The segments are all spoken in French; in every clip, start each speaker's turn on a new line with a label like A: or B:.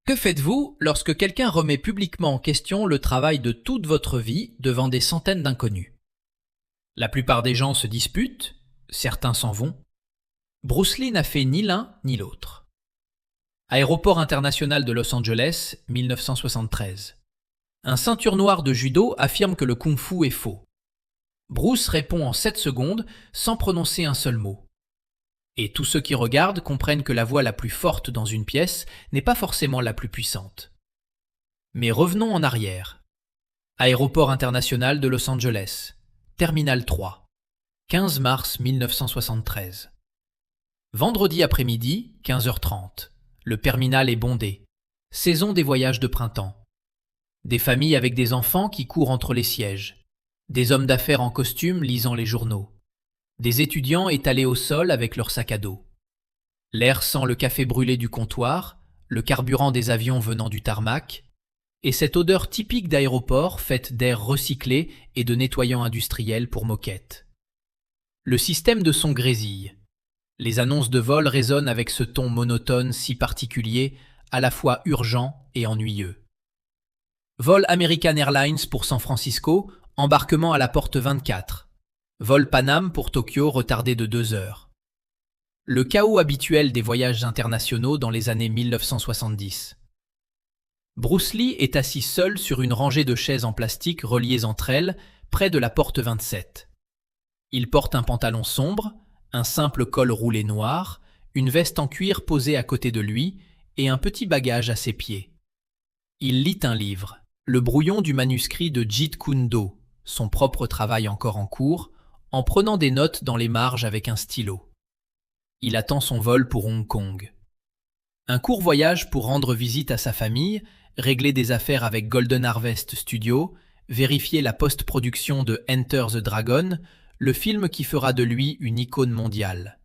A: Que faites-vous lorsque quelqu'un remet publiquement en question le travail de toute votre vie devant des centaines d'inconnus? La plupart des gens se disputent, certains s'en vont. Bruce Lee n'a fait ni l'un ni l'autre. Aéroport international de Los Angeles, 1973. Un ceinture noire de judo affirme que le kung-fu est faux. Bruce répond en 7 secondes sans prononcer un seul mot. Et tous ceux qui regardent comprennent que la voix la plus forte dans une pièce n'est pas forcément la plus puissante. Mais revenons en arrière. Aéroport international de Los Angeles, Terminal 3, 15 mars 1973. Vendredi après-midi, 15h30. Le terminal est bondé. Saison des voyages de printemps. Des familles avec des enfants qui courent entre les sièges. Des hommes d'affaires en costume lisant les journaux. Des étudiants étalés au sol avec leur sac à dos. L'air sent le café brûlé du comptoir, le carburant des avions venant du tarmac, et cette odeur typique d'aéroport faite d'air recyclé et de nettoyants industriels pour moquette. Le système de son grésille. Les annonces de vol résonnent avec ce ton monotone si particulier, à la fois urgent et ennuyeux. Vol American Airlines pour San Francisco, embarquement à la porte 24. Vol Panam pour Tokyo retardé de 2 heures. Le chaos habituel des voyages internationaux dans les années 1970. Bruce Lee est assis seul sur une rangée de chaises en plastique reliées entre elles, près de la porte 27. Il porte un pantalon sombre, un simple col roulé noir, une veste en cuir posée à côté de lui et un petit bagage à ses pieds. Il lit un livre, le brouillon du manuscrit de Jeet Kune Do, son propre travail encore en cours, en prenant des notes dans les marges avec un stylo. Il attend son vol pour Hong Kong. Un court voyage pour rendre visite à sa famille, régler des affaires avec Golden Harvest Studio, vérifier la post-production de Enter the Dragon, le film qui fera de lui une icône mondiale.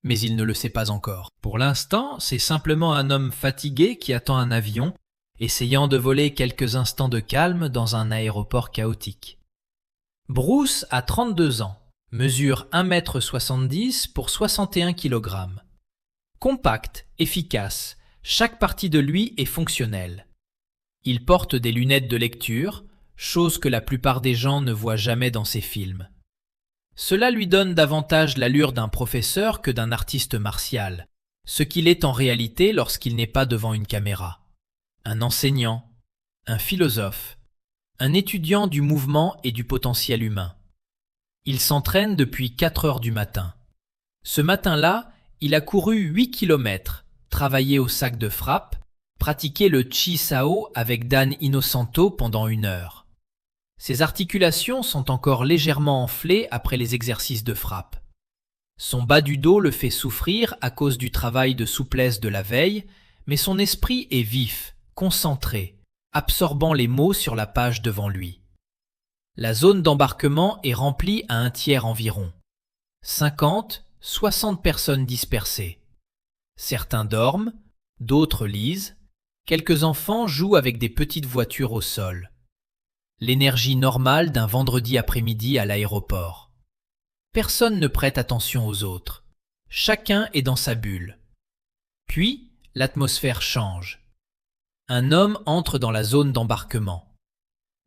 A: Mais il ne le sait pas encore. Pour l'instant, c'est simplement un homme fatigué qui attend un avion, essayant de voler quelques instants de calme dans un aéroport chaotique. Bruce a 32 ans, mesure 1,70 m pour 61 kg. Compact, efficace, chaque partie de lui est fonctionnelle. Il porte des lunettes de lecture, chose que la plupart des gens ne voient jamais dans ses films. Cela lui donne davantage l'allure d'un professeur que d'un artiste martial, ce qu'il est en réalité lorsqu'il n'est pas devant une caméra. Un enseignant, un philosophe, un étudiant du mouvement et du potentiel humain. Il s'entraîne depuis 4 heures du matin. Ce matin-là, il a couru 8 km, travaillé au sac de frappe, pratiqué le Chi Sao avec Dan Inosanto pendant 1 heure. Ses articulations sont encore légèrement enflées après les exercices de frappe. Son bas du dos le fait souffrir à cause du travail de souplesse de la veille, mais son esprit est vif, concentré, absorbant les mots sur la page devant lui. La zone d'embarquement est remplie à 1/3 environ. 50, 60 personnes dispersées. Certains dorment, d'autres lisent, quelques enfants jouent avec des petites voitures au sol. L'énergie normale d'un vendredi après-midi à l'aéroport. Personne ne prête attention aux autres. Chacun est dans sa bulle. Puis, l'atmosphère change. Un homme entre dans la zone d'embarquement.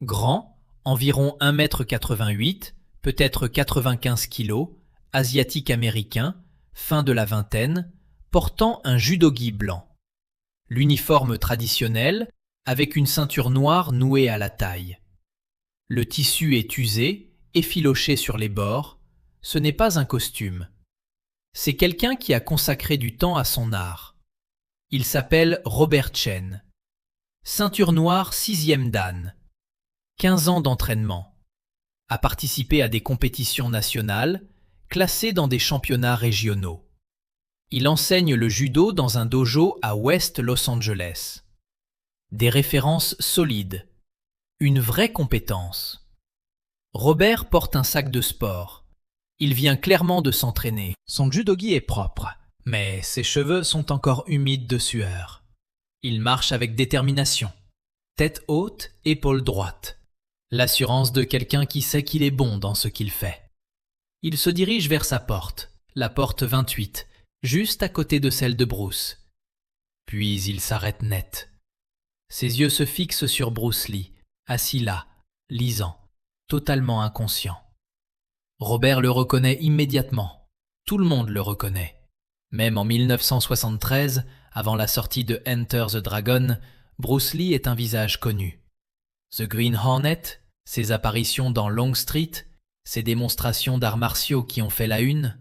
A: Grand, environ 1,88 m, peut-être 95 kg, asiatique-américain, fin de la vingtaine, portant un judogi blanc. L'uniforme traditionnel, avec une ceinture noire nouée à la taille. Le tissu est usé, effiloché sur les bords. Ce n'est pas un costume. C'est quelqu'un qui a consacré du temps à son art. Il s'appelle Robert Chen. Ceinture noire 6e Dan. 15 ans d'entraînement. A participé à des compétitions nationales, classé dans des championnats régionaux. Il enseigne le judo dans un dojo à West Los Angeles. Des références solides. Une vraie compétence. Robert porte un sac de sport. Il vient clairement de s'entraîner. Son judogi est propre, mais ses cheveux sont encore humides de sueur. Il marche avec détermination. Tête haute, épaule droite. L'assurance de quelqu'un qui sait qu'il est bon dans ce qu'il fait. Il se dirige vers sa porte, la porte 28, juste à côté de celle de Bruce. Puis il s'arrête net. Ses yeux se fixent sur Bruce Lee, assis là, lisant, totalement inconscient. Robert le reconnaît immédiatement. Tout le monde le reconnaît. Même en 1973, avant la sortie de Enter the Dragon, Bruce Lee est un visage connu. The Green Hornet, ses apparitions dans Long Street, ses démonstrations d'arts martiaux qui ont fait la une.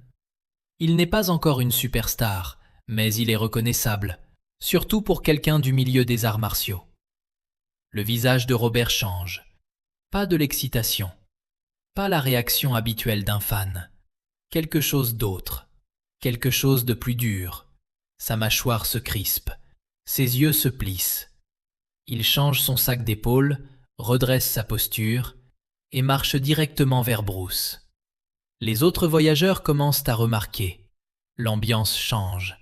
A: Il n'est pas encore une superstar, mais il est reconnaissable, surtout pour quelqu'un du milieu des arts martiaux. Le visage de Robert change. Pas de l'excitation. Pas la réaction habituelle d'un fan. Quelque chose d'autre. Quelque chose de plus dur. Sa mâchoire se crispe. Ses yeux se plissent. Il change son sac d'épaule, redresse sa posture et marche directement vers Bruce. Les autres voyageurs commencent à remarquer. L'ambiance change.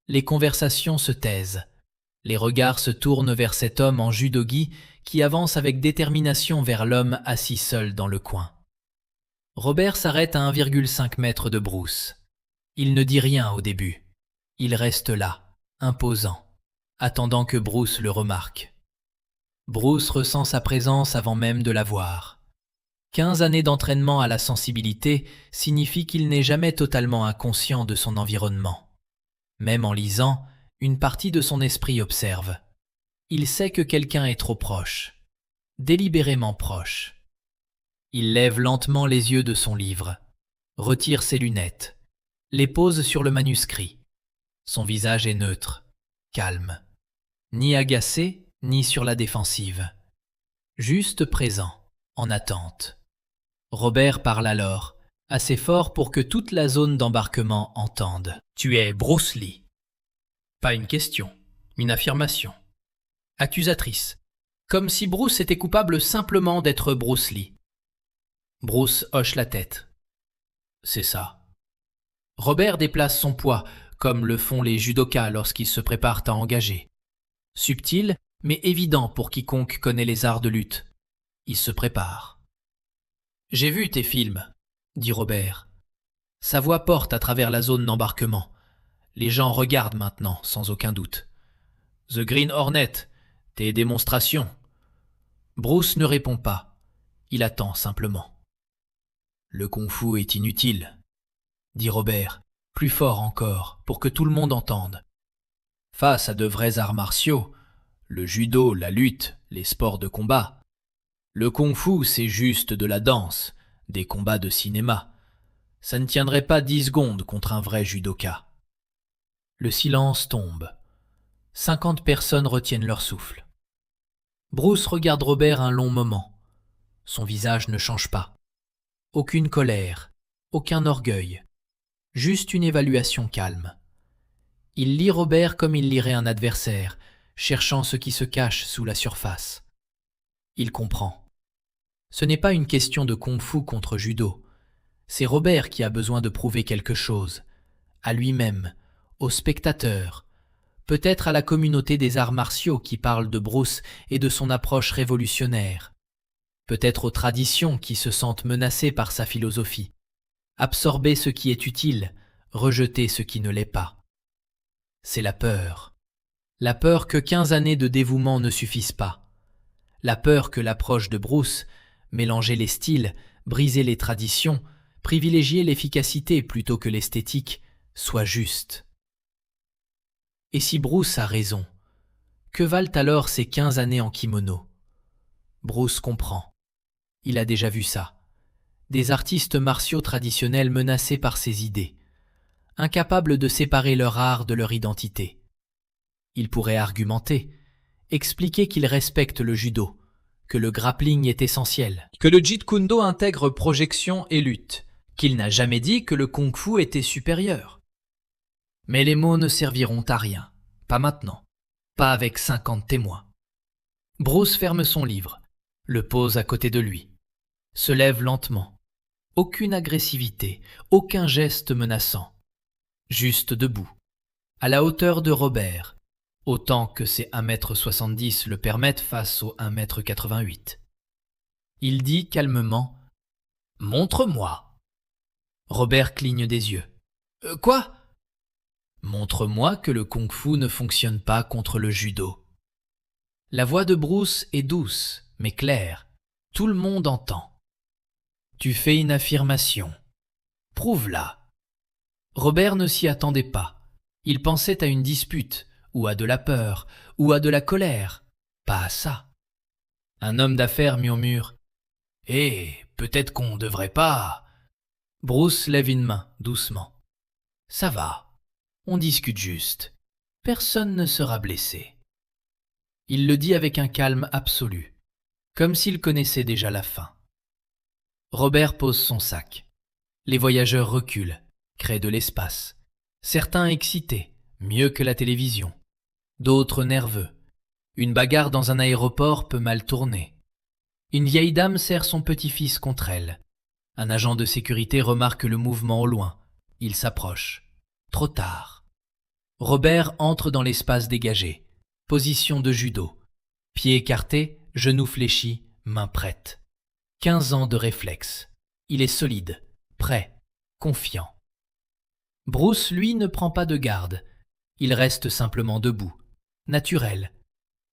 A: Les conversations se taisent. Les regards se tournent vers cet homme en judogi qui avance avec détermination vers l'homme assis seul dans le coin. Robert s'arrête à 1,5 mètre de Bruce. Il ne dit rien au début. Il reste là, imposant, attendant que Bruce le remarque. Bruce ressent sa présence avant même de la voir. 15 années d'entraînement à la sensibilité signifient qu'il n'est jamais totalement inconscient de son environnement. Même en lisant, une partie de son esprit observe. Il sait que quelqu'un est trop proche, délibérément proche. Il lève lentement les yeux de son livre, retire ses lunettes, les pose sur le manuscrit. Son visage est neutre, calme, ni agacé, ni sur la défensive. Juste présent, en attente. Robert parle alors, assez fort pour que toute la zone d'embarquement entende. « Tu es Bruce Lee ». Pas une question, une affirmation. Accusatrice, comme si Bruce était coupable simplement d'être Bruce Lee. Bruce hoche la tête. C'est ça. Robert déplace son poids, comme le font les judokas lorsqu'ils se préparent à engager. Subtil, mais évident pour quiconque connaît les arts de lutte. Il se prépare. « J'ai vu tes films, » dit Robert. Sa voix porte à travers la zone d'embarquement. Les gens regardent maintenant, sans aucun doute. « The Green Hornet, tes démonstrations. » Bruce ne répond pas. Il attend simplement. « Le kung-fu est inutile, » dit Robert, plus fort encore, pour que tout le monde entende. Face à de vrais arts martiaux, le judo, la lutte, les sports de combat, le kung-fu c'est juste de la danse, des combats de cinéma. Ça ne tiendrait pas 10 secondes contre un vrai judoka. Le silence tombe. 50 personnes retiennent leur souffle. Bruce regarde Robert un long moment. Son visage ne change pas. Aucune colère, aucun orgueil. Juste une évaluation calme. Il lit Robert comme il lirait un adversaire, cherchant ce qui se cache sous la surface. Il comprend. Ce n'est pas une question de kung-fu contre judo. C'est Robert qui a besoin de prouver quelque chose, à lui-même, aux spectateurs, peut-être à la communauté des arts martiaux qui parle de Bruce et de son approche révolutionnaire, peut-être aux traditions qui se sentent menacées par sa philosophie. Absorber ce qui est utile, rejeter ce qui ne l'est pas. C'est la peur. La peur que 15 années de dévouement ne suffisent pas. La peur que l'approche de Bruce, mélanger les styles, briser les traditions, privilégier l'efficacité plutôt que l'esthétique, soit juste. Et si Bruce a raison, que valent alors ces 15 années en kimono? Bruce comprend. Il a déjà vu ça. Des artistes martiaux traditionnels menacés par ces idées, incapables de séparer leur art de leur identité. Il pourrait argumenter, expliquer qu'il respecte le judo, que le grappling est essentiel, que le Jeet Kune Do intègre projection et lutte, qu'il n'a jamais dit que le kung-fu était supérieur. Mais les mots ne serviront à rien, pas maintenant, pas avec 50 témoins. Bruce ferme son livre, le pose à côté de lui, se lève lentement. Aucune agressivité, aucun geste menaçant. Juste debout, à la hauteur de Robert, autant que ses 1,70 m le permettent face aux 1,88 m. Il dit calmement « Montre-moi ». Robert cligne des yeux. « Quoi ?» Montre-moi que le kung-fu ne fonctionne pas contre le judo. La voix de Bruce est douce, mais claire. Tout le monde entend. Tu fais une affirmation. Prouve-la. Robert ne s'y attendait pas. Il pensait à une dispute, ou à de la peur, ou à de la colère. Pas à ça. Un homme d'affaires murmure « peut-être qu'on ne devrait pas… » Bruce lève une main, doucement. « Ça va. On discute juste. Personne ne sera blessé. » Il le dit avec un calme absolu, comme s'il connaissait déjà la fin. Robert pose son sac. Les voyageurs reculent, créent de l'espace. Certains excités, mieux que la télévision. D'autres nerveux. Une bagarre dans un aéroport peut mal tourner. Une vieille dame serre son petit-fils contre elle. Un agent de sécurité remarque le mouvement au loin. Il s'approche. Trop tard. Robert entre dans l'espace dégagé. Position de judo. Pieds écartés, genoux fléchis, mains prêtes. 15 ans de réflexe. Il est solide, prêt, confiant. Bruce, lui, ne prend pas de garde. Il reste simplement debout, naturel.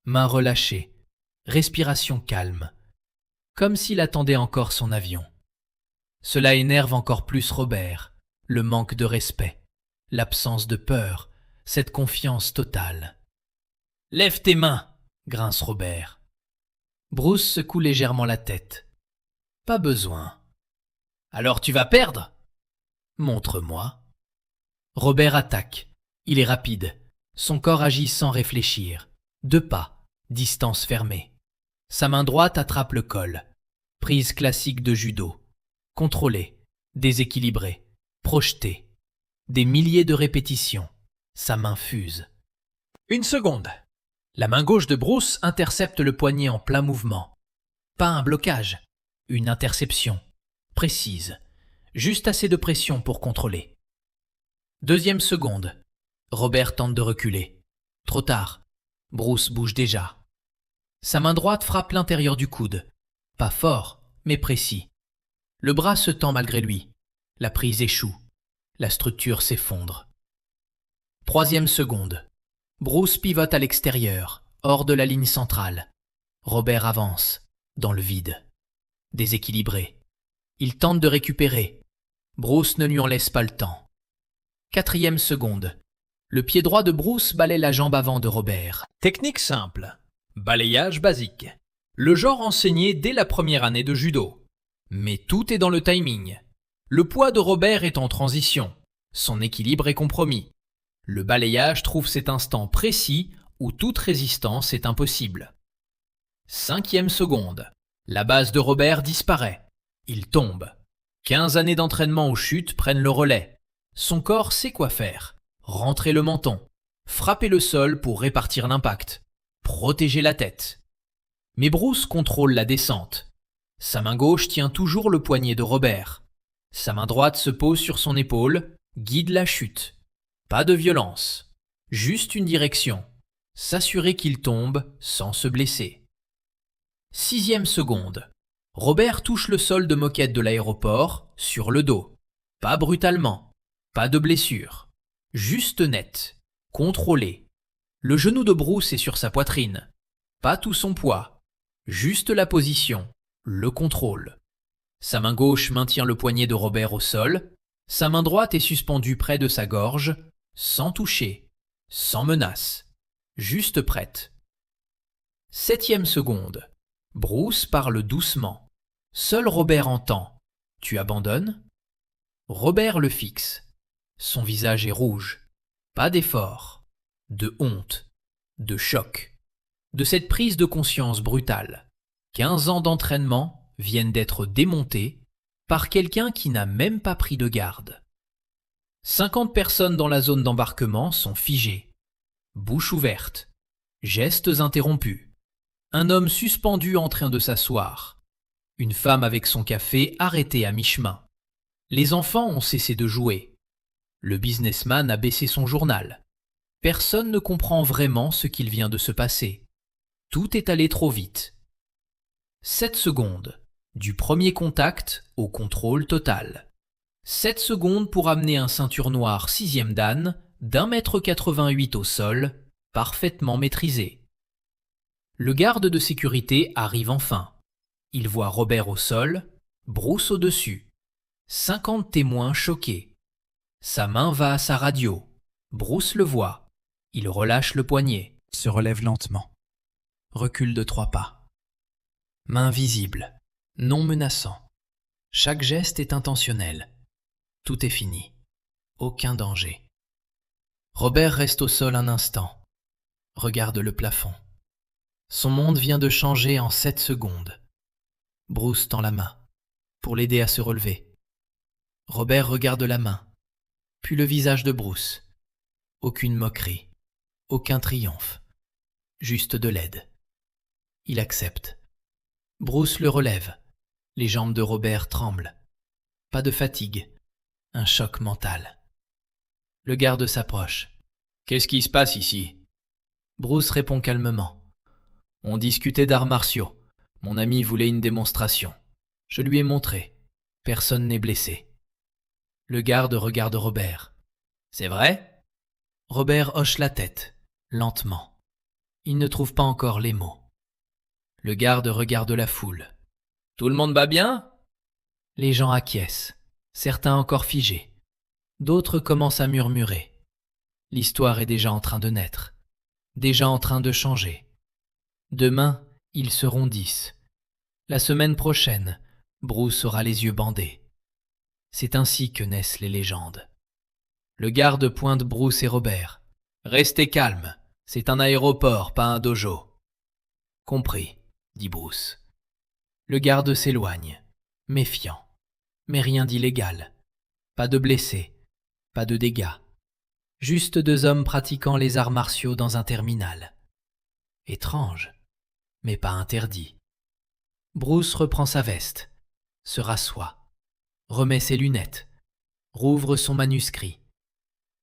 A: Mains relâchées, respiration calme. Comme s'il attendait encore son avion. Cela énerve encore plus Robert, le manque de respect, l'absence de peur, cette confiance totale. « Lève tes mains !» grince Robert. Bruce secoue légèrement la tête. « Pas besoin. »« Alors tu vas perdre ?»« Montre-moi. » Robert attaque. Il est rapide. Son corps agit sans réfléchir. 2 pas, distance fermée. Sa main droite attrape le col. Prise classique de judo. Contrôlée, déséquilibrée, projetée. Des milliers de répétitions. Sa main fuse. 1 seconde. La main gauche de Bruce intercepte le poignet en plein mouvement. Pas un blocage, une interception. Précise. Juste assez de pression pour contrôler. 2e seconde. Robert tente de reculer. Trop tard. Bruce bouge déjà. Sa main droite frappe l'intérieur du coude. Pas fort, mais précis. Le bras se tend malgré lui. La prise échoue. La structure s'effondre. 3e seconde. Bruce pivote à l'extérieur, hors de la ligne centrale. Robert avance, dans le vide. Déséquilibré. Il tente de récupérer. Bruce ne lui en laisse pas le temps. 4e seconde. Le pied droit de Bruce balaie la jambe avant de Robert. Technique simple. Balayage basique. Le genre enseigné dès la première année de judo. Mais tout est dans le timing. Le poids de Robert est en transition. Son équilibre est compromis. Le balayage trouve cet instant précis où toute résistance est impossible. 5e seconde. La base de Robert disparaît. Il tombe. 15 années d'entraînement aux chutes prennent le relais. Son corps sait quoi faire. Rentrer le menton. Frapper le sol pour répartir l'impact. Protéger la tête. Mais Bruce contrôle la descente. Sa main gauche tient toujours le poignet de Robert. Sa main droite se pose sur son épaule, guide la chute. Pas de violence. Juste une direction. S'assurer qu'il tombe sans se blesser. 6e seconde. Robert touche le sol de moquette de l'aéroport, sur le dos. Pas brutalement. Pas de blessure. Juste net. Contrôlé. Le genou de Bruce est sur sa poitrine. Pas tout son poids. Juste la position. Le contrôle. Sa main gauche maintient le poignet de Robert au sol. Sa main droite est suspendue près de sa gorge, sans toucher, sans menace. Juste prête. 7e seconde. Bruce parle doucement. Seul Robert entend. « Tu abandonnes ?» Robert le fixe. Son visage est rouge. Pas d'effort. De honte. De choc. De cette prise de conscience brutale. 15 ans d'entraînement viennent d'être démontés par quelqu'un qui n'a même pas pris de garde. 50 personnes dans la zone d'embarquement sont figées. Bouche ouverte. Gestes interrompus. Un homme suspendu en train de s'asseoir. Une femme avec son café arrêtée à mi-chemin. Les enfants ont cessé de jouer. Le businessman a baissé son journal. Personne ne comprend vraiment ce qu'il vient de se passer. Tout est allé trop vite. 7 secondes. Du premier contact au contrôle total. 7 secondes pour amener un ceinture noire 6e dan d'1,88 m au sol, parfaitement maîtrisé. Le garde de sécurité arrive enfin. Il voit Robert au sol, Bruce au-dessus. 50 témoins choqués. Sa main va à sa radio. Bruce le voit. Il relâche le poignet, se relève lentement. Recule de 3 pas. Main visible, non menaçant. Chaque geste est intentionnel. Tout est fini. Aucun danger. Robert reste au sol un instant. Regarde le plafond. Son monde vient de changer en 7 secondes. Bruce tend la main pour l'aider à se relever. Robert regarde la main, puis le visage de Bruce. Aucune moquerie, aucun triomphe, juste de l'aide. Il accepte. Bruce le relève. Les jambes de Robert tremblent. Pas de fatigue, un choc mental. Le garde s'approche. « Qu'est-ce qui se passe ici ?» Bruce répond calmement. « On discutait d'arts martiaux. Mon ami voulait une démonstration. Je lui ai montré. Personne n'est blessé. » Le garde regarde Robert. « C'est vrai ?» Robert hoche la tête, lentement. Il ne trouve pas encore les mots. Le garde regarde la foule. « Tout le monde va bien ?» Les gens acquiescent, certains encore figés. D'autres commencent à murmurer. L'histoire est déjà en train de naître, déjà en train de changer. Demain, ils seront 10. La semaine prochaine, Bruce aura les yeux bandés. C'est ainsi que naissent les légendes. Le garde pointe Bruce et Robert. « Restez calmes, c'est un aéroport, pas un dojo. »« Compris, » dit Bruce. Le garde s'éloigne, méfiant, mais rien d'illégal. Pas de blessés, pas de dégâts. Juste 2 hommes pratiquant les arts martiaux dans un terminal. Étrange, mais pas interdit. Bruce reprend sa veste, se rassoit, remet ses lunettes, rouvre son manuscrit,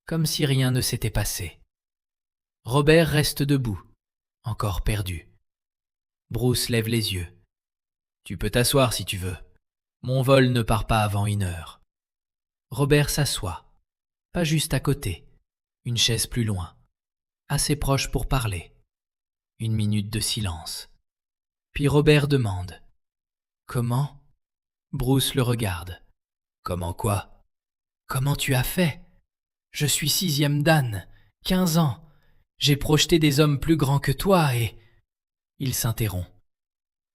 A: comme si rien ne s'était passé. Robert reste debout, encore perdu. Bruce lève les yeux. « Tu peux t'asseoir si tu veux. Mon vol ne part pas avant 1 heure. » Robert s'assoit, pas juste à côté, une chaise plus loin, assez proche pour parler. 1 minute de silence. Puis Robert demande « Comment ?» Bruce le regarde. « Comment quoi ?»« Comment tu as fait ? Je suis 6e dan, 15 ans. J'ai projeté des hommes plus grands que toi et... » Il s'interrompt.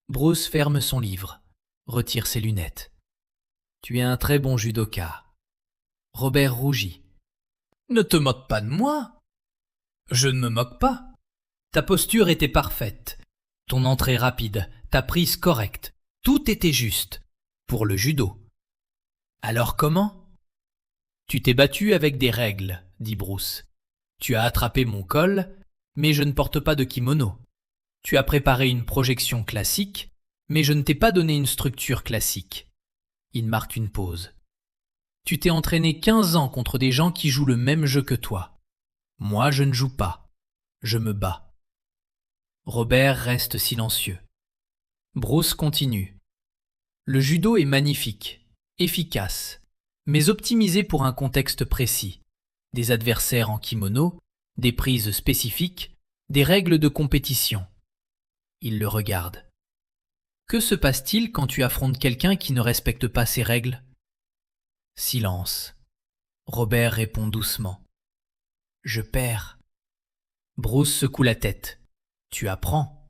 A: Bruce ferme son livre, retire ses lunettes. « Tu es un très bon judoka. » Robert rougit. « Ne te moque pas de moi. » »« Je ne me moque pas. Ta posture était parfaite. Ton entrée rapide, ta prise correcte. Tout était juste. Pour le judo. »« Alors comment ?»« Tu t'es battu avec des règles, » dit Bruce. « Tu as attrapé mon col, mais je ne porte pas de kimono. Tu as préparé une projection classique, mais je ne t'ai pas donné une structure classique. » Il marque une pause. « Tu t'es entraîné 15 ans contre des gens qui jouent le même jeu que toi. Moi, je ne joue pas. Je me bats. » Robert reste silencieux. Bruce continue. « Le judo est magnifique, efficace, mais optimisé pour un contexte précis. Des adversaires en kimono, des prises spécifiques, des règles de compétition. » Il le regarde. « Que se passe-t-il quand tu affrontes quelqu'un qui ne respecte pas ces règles ?» Silence. Robert répond doucement. « Je perds. » Bruce secoue la tête. « Tu apprends.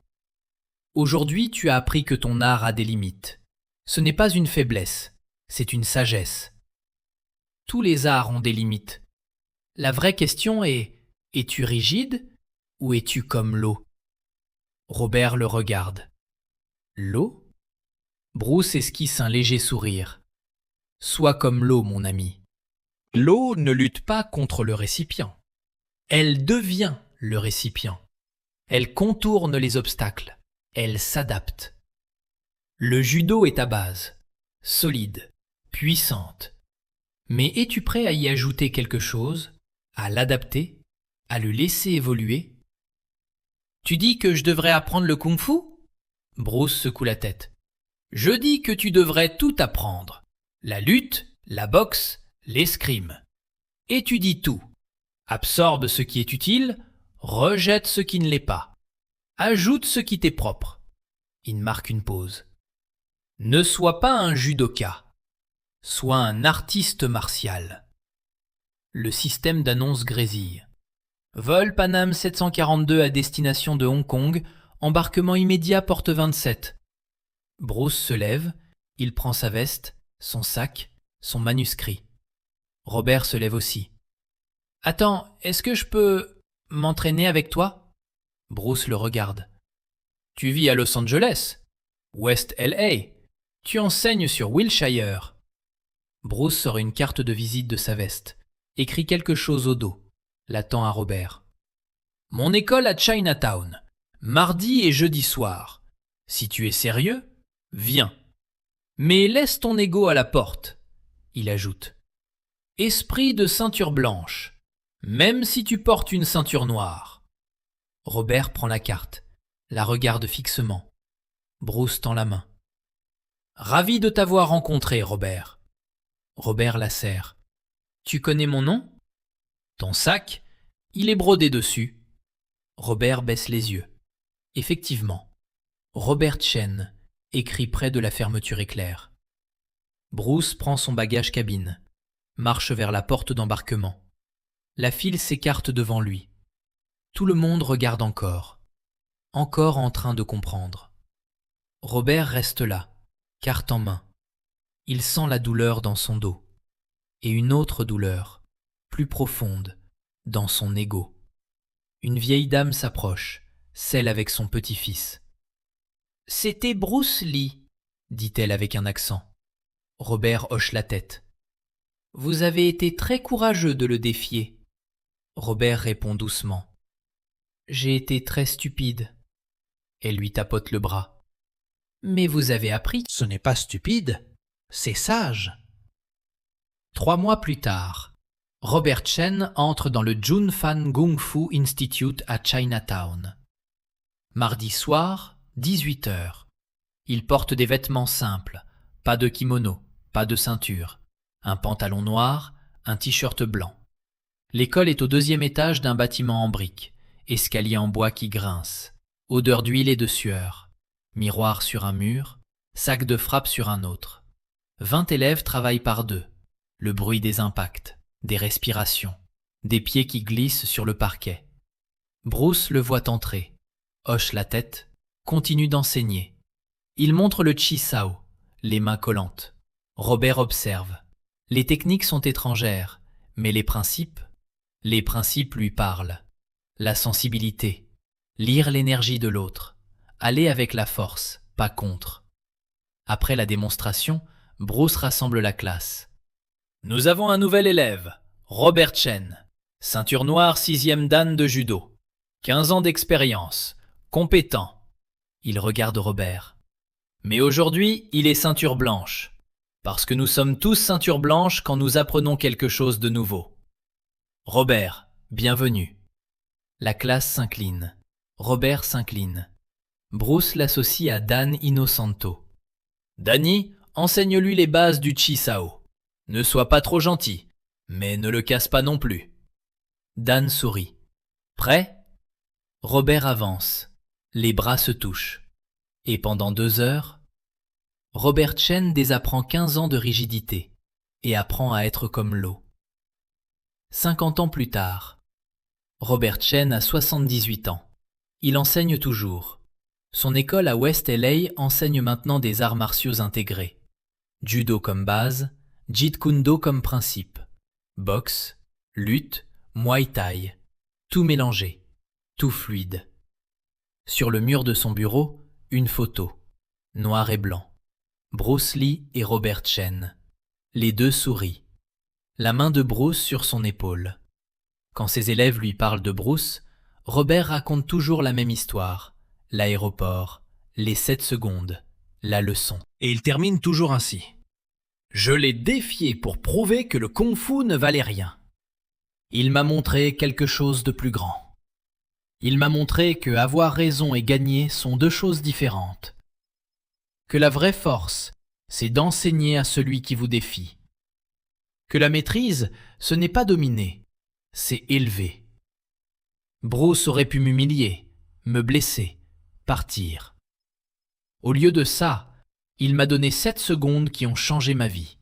A: Aujourd'hui, tu as appris que ton art a des limites. Ce n'est pas une faiblesse, c'est une sagesse. Tous les arts ont des limites. La vraie question est, es-tu rigide ou es-tu comme l'eau ?» Robert le regarde. « L'eau ?» Bruce esquisse un léger sourire. « Sois comme l'eau, mon ami. L'eau ne lutte pas contre le récipient. Elle devient le récipient. Elle contourne les obstacles. Elle s'adapte. Le judo est ta base, solide, puissante. Mais es-tu prêt à y ajouter quelque chose, à l'adapter, à le laisser évoluer ? Tu dis que je devrais apprendre le kung-fu ? Bruce secoue la tête. Je dis que tu devrais tout apprendre. La lutte, la boxe, l'escrime. Étudie tout. Absorbe ce qui est utile, rejette ce qui ne l'est pas. Ajoute ce qui t'est propre. Il marque une pause. Ne sois pas un judoka. Sois un artiste martial. Le système d'annonce grésille. Vol Paname 742 à destination de Hong Kong, embarquement immédiat porte 27. Bruce se lève, il prend sa veste, son sac, son manuscrit. Robert se lève aussi. « Attends, est-ce que je peux m'entraîner avec toi ?» Bruce le regarde. « Tu vis à Los Angeles, West LA. Tu enseignes sur Wilshire. » Bruce sort une carte de visite de sa veste, écrit quelque chose au dos, la tend à Robert. « Mon école à Chinatown, mardi et jeudi soir. Si tu es sérieux, viens. Mais laisse ton ego à la porte. » Il ajoute. « Esprit de ceinture blanche, même si tu portes une ceinture noire. » Robert prend la carte, la regarde fixement. Bruce tend la main. « Ravi de t'avoir rencontré, Robert. » Robert la serre. « Tu connais mon nom ? Ton sac, il est brodé dessus. » Robert baisse les yeux. Effectivement, Robert Chen, écrit près de la fermeture éclair. Bruce prend son bagage cabine, marche vers la porte d'embarquement. La file s'écarte devant lui. Tout le monde regarde encore en train de comprendre. Robert reste là, carte en main. Il sent la douleur dans son dos, et une autre douleur, plus profonde, dans son égo. Une vieille dame s'approche, celle avec son petit-fils. « C'était Bruce Lee, » dit-elle avec un accent. Robert hoche la tête. « Vous avez été très courageux de le défier. » Robert répond doucement. « J'ai été très stupide. » Elle lui tapote le bras. « Mais vous avez appris. »
B: Ce n'est pas stupide, c'est sage.
A: 3 mois plus tard, Robert Chen entre dans le Junfan Kung Fu Institute à Chinatown. Mardi soir, 18h. Il porte des vêtements simples, pas de kimono, pas de ceinture, un pantalon noir, un t-shirt blanc. L'école est au 2e étage d'un bâtiment en briques, escalier en bois qui grince, odeur d'huile et de sueur, miroir sur un mur, sac de frappe sur un autre. 20 élèves travaillent par deux, le bruit des impacts, des respirations, des pieds qui glissent sur le parquet. Bruce le voit entrer, hoche la tête, continue d'enseigner. Il montre le Chi Sao, les mains collantes. Robert observe. Les techniques sont étrangères, mais les principes lui parlent. La sensibilité, lire l'énergie de l'autre, aller avec la force, pas contre. Après la démonstration, Bruce rassemble la classe. « Nous avons un nouvel élève, Robert Chen, ceinture noire 6e dan de judo. 15 ans d'expérience, compétent. » Il regarde Robert. « Mais aujourd'hui, il est ceinture blanche, parce que nous sommes tous ceinture blanche quand nous apprenons quelque chose de nouveau. Robert, bienvenue. » La classe s'incline. Robert s'incline. Bruce l'associe à Dan Innocento. « Danny, enseigne-lui les bases du Chi Sao. Ne sois pas trop gentil, mais ne le casse pas non plus. » Dan sourit. « Prêt ?» Robert avance. Les bras se touchent. Et pendant 2 heures, Robert Chen désapprend 15 ans de rigidité et apprend à être comme l'eau. 50 ans plus tard, Robert Chen a 78 ans. Il enseigne toujours. Son école à West LA enseigne maintenant des arts martiaux intégrés. Judo comme base, Jeet Kune Do comme principe. Boxe, lutte, Muay Thai. Tout mélangé, tout fluide. Sur le mur de son bureau, une photo, noir et blanc. Bruce Lee et Robert Chen. Les deux sourient. La main de Bruce sur son épaule. Quand ses élèves lui parlent de Bruce, Robert raconte toujours la même histoire. L'aéroport, les 7 secondes, la leçon.
B: Et il termine toujours ainsi.
A: Je l'ai défié pour prouver que le kung-fu ne valait rien. Il m'a montré quelque chose de plus grand. Il m'a montré que avoir raison et gagner sont 2 choses différentes. Que la vraie force, c'est d'enseigner à celui qui vous défie. Que la maîtrise, ce n'est pas dominer, c'est élevé. Bruce aurait pu m'humilier, me blesser, partir. Au lieu de ça, il m'a donné 7 secondes qui ont changé ma vie.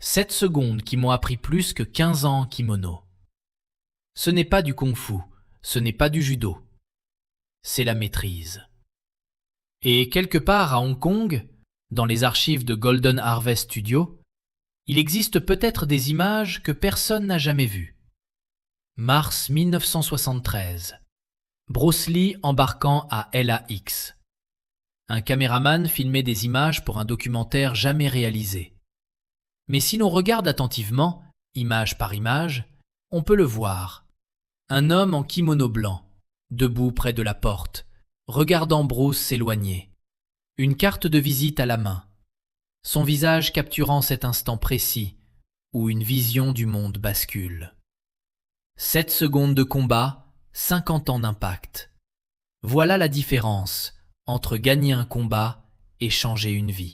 A: 7 secondes qui m'ont appris plus que 15 ans en kimono. Ce n'est pas du kung-fu, ce n'est pas du judo. C'est la maîtrise. Et quelque part à Hong Kong, dans les archives de Golden Harvest Studio, il existe peut-être des images que personne n'a jamais vues. Mars 1973. Bruce Lee embarquant à LAX. Un caméraman filmait des images pour un documentaire jamais réalisé. Mais si l'on regarde attentivement, image par image, on peut le voir. Un homme en kimono blanc, debout près de la porte, regardant Bruce s'éloigner. Une carte de visite à la main. Son visage capturant cet instant précis où une vision du monde bascule. 7 secondes de combat, 50 ans d'impact. Voilà la différence entre gagner un combat et changer une vie.